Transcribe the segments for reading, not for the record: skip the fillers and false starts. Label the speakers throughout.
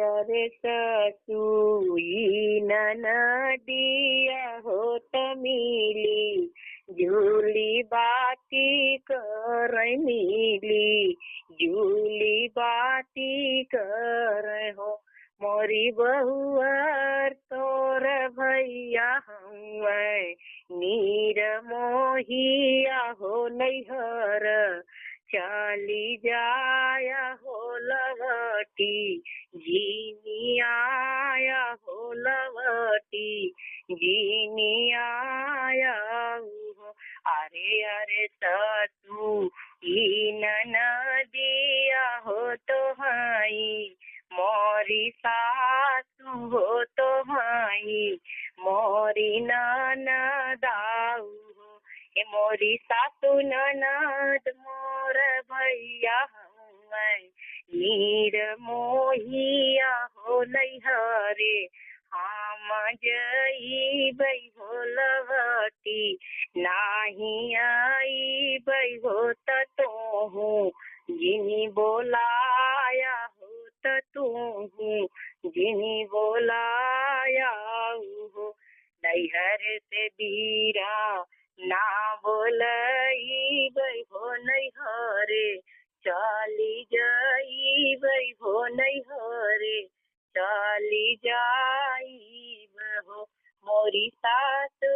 Speaker 1: अरे ससुई ननदिया होत मिली, झूली बाती कर मिली, झूली बाती कर हो। मोरी बहुअर तोर भैया हउए, नीर मोहिया हो नैहर, चली जाया हो लवटी, जीनी आया हो लवटी, जीनी आया हो। अरे अरे ससु ई ननदिया हो तो हाई, मोरी सासु हो तो हाई, मोरी ननदाऊ हो। ए मोरी सासु ननद मोर भैया हउए, नीर मोहिया हो नैहरे, हम जइबै हो लवटी, नाही आइबै हो त तोहू, जिनी बोलाया हो त तूहू, जिनी बोलाया हो। नैहर से बीरा ना बोलइबै हो नैहरे, चली जइबै हो नैहरे, चली जाइबै हो। मोरी सासु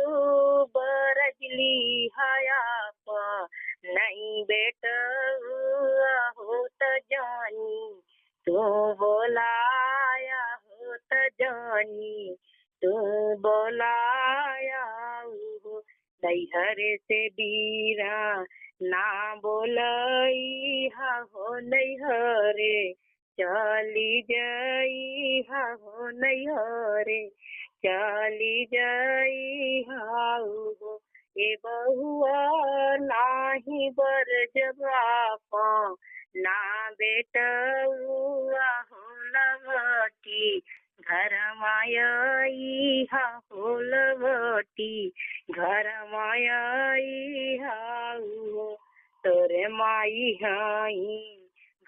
Speaker 1: बरजली हयाप, नहीं बेटउआ हो त जानी, तू बोलाया हो त जानी, तू बोलाया हो। नैहर से बीरा ना बोलई हो नैहरे, चली जई हो नैहरे, चली जई हो। ए बहुआ नाही बरजबापा, ना बेटउआ हो लवटी, घर मायई हो लवटी, घर मायई हो। तोरे माई हाई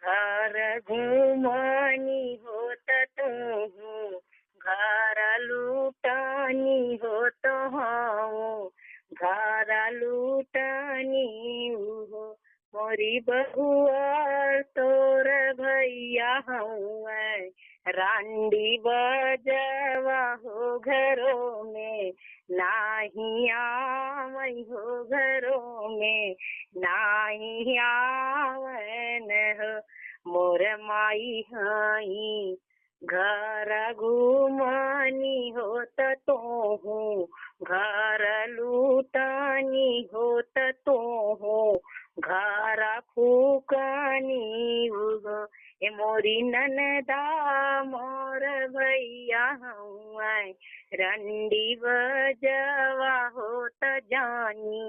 Speaker 1: घर घुमनी हो त तूहू, घर लूटनी हो तो हाँ, घर लूटनी हो। मोरी बहुआ तोर भैया हउए, रांडी बजवा हो घरों में, नाही आवै हो घरों में, नाही आवैन हो। मोर माई हाई घर घुमनी हो त तोहू, घर लूटनी हो त तोहू, घर फूकनी हो। ए मोरी ननदा मोर भैया हउए, रंडी बजवा हो त जानी,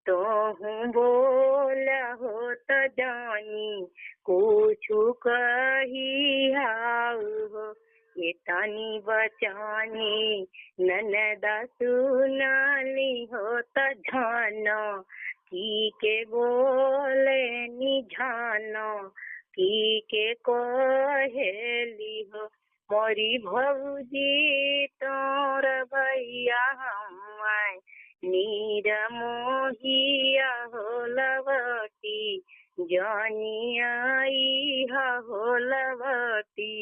Speaker 1: तोहू बोल हो त जानी, कुछु कही हो। ये तनी बचानी ननदा सुनाली हो त जाना, की के बोले निझाना, की के कहेली हो। मोरी भौजी तोर भैया हउए, नीर मोहिया हो लवटी, जानी आई हो लवटी,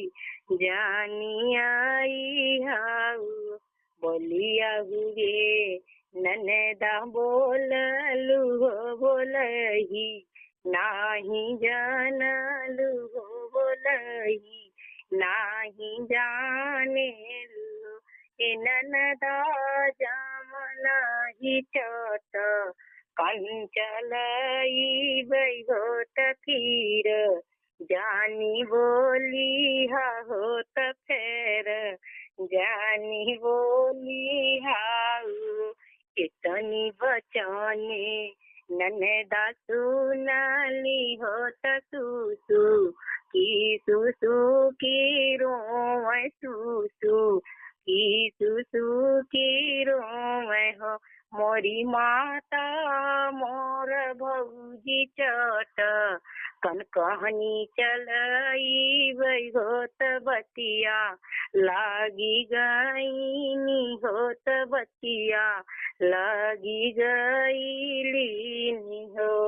Speaker 1: जानी आई हो। बोलिया हुए ननदा बोललू हो बोलही, नाही जानलू हो बोलही, नाही जानेलू। ए ननदा जामना ही चोट, कंचलइबै हो त फिर, जानी बोली हो त फेर, जानी बोली हाउ। कितनी बचाने ननदा सुनाली हो त सुसु की रोए सुसु की सुसुकी रोवे हो मोरी माता मोर भौजी चट कन कहनी चलई होत बतिया लागी गईनी होत बतिया लागी गईली हो।